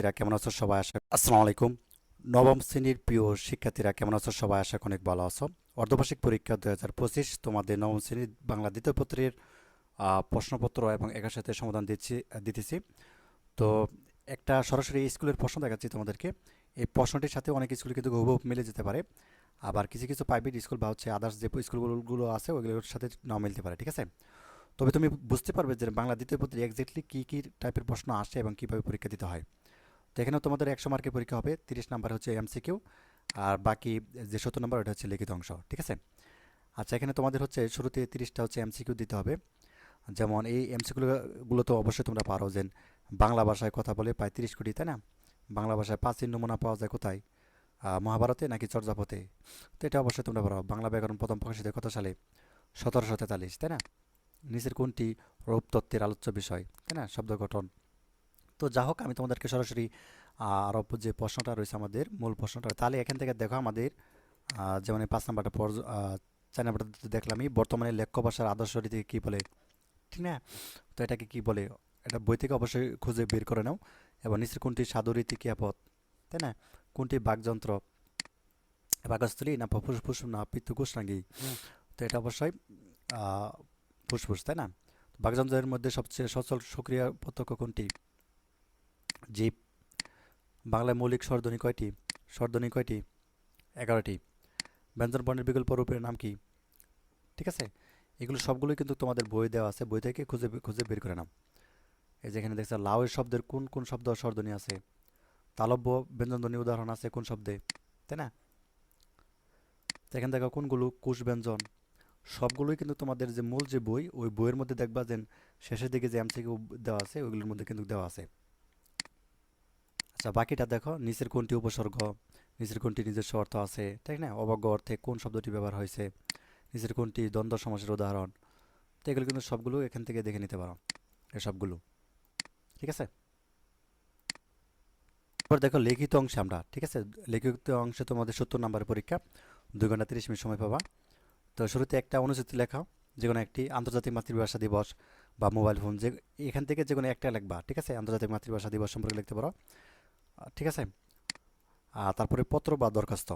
শিক্ষার্থীরা কেমন আছো সবাই আসসালামু আলাইকুম। নবম শ্রেণীর প্রিয় শিক্ষার্থীরা কেমন আছো সবাই আশা করি অনেক ভালো আছো। অর্ধবার্ষিক পরীক্ষা 2025 তোমাদের নবম শ্রেণীর বাংলা দ্বিতীয় পত্রের প্রশ্নপত্র এবং একার সাথে সমাধান দিতেছি। তো একটা সরাসরি স্কুলের প্রশ্ন দেখাচ্ছি তোমাদেরকে। এই প্রশ্নটির সাথে অনেক স্কুল কিন্তু হুবহু মিলে যেতে পারে, আবার কিছু কিছু প্রাইভেট স্কুল বা হচ্ছে আদার্স যে স্কুলগুলো আছে ওইগুলোর সাথে নাও মিলতে পারে, ঠিক আছে। তবে তুমি বুঝতে পারবে যে বাংলা দ্বিতীয় পত্রে এক্স্যাক্টলি কী কী টাইপের প্রশ্ন আসে এবং কীভাবে পরীক্ষা দিতে হয়। তো এখানেও তোমাদের 100 মার্কের পরীক্ষা হবে, 30 নাম্বার হচ্ছে এমসিকিউ, আর বাকি যে 70 নাম্বার ওটা হচ্ছে লিখিত অংশ, ঠিক আছে। আচ্ছা, এখানে তোমাদের হচ্ছে শুরুতে 30টা হচ্ছে এমসিকিউ দিতে হবে। যেমন এই এমসিকিউগুলো তো অবশ্যই তোমরা পারো যে বাংলা ভাষায় কথা বলে প্রায় 30 কোটি, তাই না? বাংলা ভাষায় প্রাচীন নমুনা পাওয়া যায় কোথায়? মহাভারতে নাকি চর্যাপদে? তো এটা অবশ্যই তোমরা পারো। বাংলা ব্যাকরণ প্রথম প্রকাশিত কত সালে? 1743, তাই না? নিচের কোনটি রূপতত্ত্বের আলোচ্য বিষয়, তাই না? শব্দ গঠন। তো যা হোক, আমি তোমাদেরকে সরাসরি আরও যে প্রশ্নটা রয়েছে আমাদের মূল প্রশ্নটা, তাহলে এখান থেকে দেখো আমাদের যেমন এই 5 নাম্বারটা 4 নাম্বারটা দেখলামই, বর্তমানে লেখ্য ভাষার আদর্শ রীতি কী বলে, ঠিক না? তো এটাকে কি বলে, এটা বই থেকে অবশ্যই খুঁজে বের করে নাও। এবং নিচের কোনটি সাধুরীতি ক্রিয়াপদ, তাই না? কোনটি বাকযন্ত্র, বাকস্থলী না ফুসফুস না পিত্তকোষ নাকি? তো এটা অবশ্যই ফুসফুস, তাই না? বাকযন্ত্রের মধ্যে সবচেয়ে সচল সক্রিয় প্রত্যক্ষ কোনটি? জীব। বাংলায় মৌলিক স্বরধ্বনি কয়টি? স্বরধ্বনি কয়টি? 11টি। ব্যঞ্জনবর্ণের বিকল্প রূপের নাম কি? ঠিক আছে, এগুলো সবগুলোই কিন্তু তোমাদের বই দেওয়া আছে, বই থেকে খুঁজে খুঁজে বের করে নাও। এই যে এখানে দেখছো লাউয়ের শব্দের কোন কোন শব্দ স্বরধ্বনি আছে? তালব্য ব্যঞ্জনধ্বনি উদাহরণ আছে কোন শব্দে, তাই না? তো এখানে দেখো কোনগুলো কুশ ব্যঞ্জন। সবগুলোই কিন্তু তোমাদের যে মূল যে বই, ওই বইয়ের মধ্যে দেখবা যে শেষের দিকে যে এমসিকিউ দেওয়া আছে ওইগুলোর মধ্যে কিন্তু দেওয়া আছে। আচ্ছা, বাকিটা দেখো, নিচের কোনটি উপসর্গ, নিচের কোনটি নিজস্ব অর্থ আছে, ঠিক না? অবজ্ঞ অর্থে কোন শব্দটি ব্যবহার হয়েছে, নিচের কোনটি দ্বন্দ্ব সমাসের উদাহরণ। তো এগুলো কিন্তু সবগুলো এখান থেকে দেখে নিতে পারো, এই সবগুলো, ঠিক আছে। এবার দেখো লিখিত অংশে আমরা, ঠিক আছে, লিখিত অংশে তোমাদের 70 নাম্বারের পরীক্ষা, 2 ঘন্টা 30 মিনিট সময় পাবা। তো শুরুতে একটা অনুচ্ছেদ লেখাও, যে কোনো একটি, আন্তর্জাতিক মাতৃভাষা দিবস বা মোবাইল ফোন, যে এখান থেকে যে কোনো একটা লিখবা, ঠিক আছে। আন্তর্জাতিক মাতৃভাষা দিবস সম্পর্কে লিখতে পারো, ঠিক আছে। আর তারপরে পত্র বা দরখাস্ত,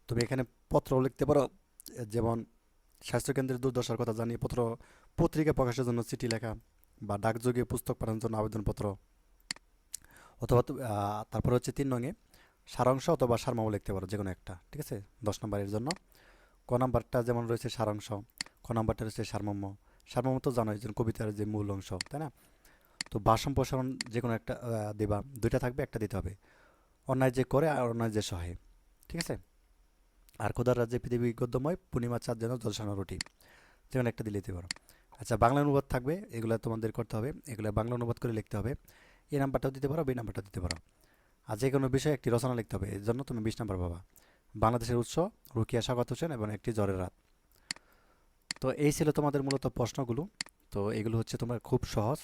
তুমি এখানে পত্রও লিখতে পারো, যেমন স্বাস্থ্যকেন্দ্রের দুর্দশার কথা জানিয়ে পত্রিকা প্রকাশের জন্য চিঠি লেখা, বা ডাকযোগে পুস্তক পাঠানোর জন্য আবেদনপত্র, অথবা তারপরে হচ্ছে 3 নঙে সারাংশ অথবা সারমর্ম লিখতে পারো, যে কোনো একটা, ঠিক আছে। 10 নাম্বারের জন্য ক নাম্বারটা যেমন রয়েছে সারাংশ, খ নাম্বারটা রয়েছে সারমর্ম। সারমর্ম তো জানোই যে কবিতার যে মূল অংশ, তাই না? তো ভাষণ প্রসারণ যে কোনো একটা দেবা, দুইটা থাকবে, একটা দিতে হবে। অন্যায় যে করে আর অন্যায় যে সহে, ঠিক আছে। আর খোদার রাজ্যে পৃথিবী গদ্যময়, পূর্ণিমা চাঁদ যেন জলসানো রুটি, যে কোনো একটা দিলে দিতে পারো। আচ্ছা, বাংলা অনুবাদ থাকবে, এগুলো তোমাদের করতে হবে, এগুলো বাংলা অনুবাদ করে লিখতে হবে। এই নাম্বারটাও দিতে পারো, বি নাম্বারটাও দিতে পারো। আর যে কোনো বিষয়ে একটি রচনা লিখতে হবে, এর জন্য তুমি 20 নাম্বার পাবা। বাংলাদেশের উৎস, রুকিয়া সাখাওয়াত হোসেন এবং একটি জ্বরের রাত। তো এই ছিল তোমাদের মূলত প্রশ্নগুলো। তো এগুলো হচ্ছে তোমার খুব সহজ,